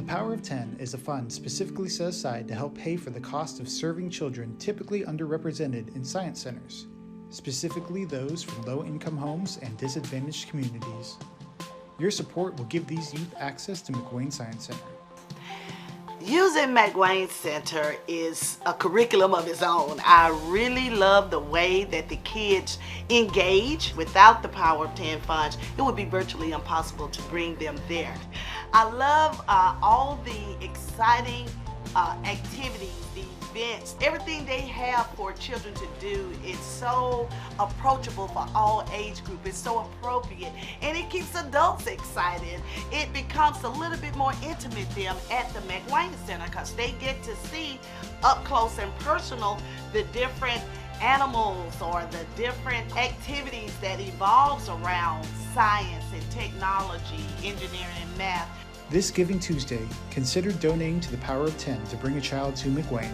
Power of 10 is a fund specifically set aside to help pay for the cost of serving children typically underrepresented in science centers, specifically those from low-income homes and disadvantaged communities. Your support will give these youth access to McWane Science Center. Using McWane Center is a curriculum of its own. I really love the way that the kids engage. Without the Power of 10 funds, it would be virtually impossible to bring them there. I love all the exciting activities, the events, everything they have for children to do is so approachable for all age groups. It's so appropriate, and it keeps adults excited. It becomes a little bit more intimate them at the McWane Center because they get to see up close and personal the different animals or the different activities that evolves around science and technology, engineering and math. This Giving Tuesday, consider donating to the Power of 10 to bring a child to McWane.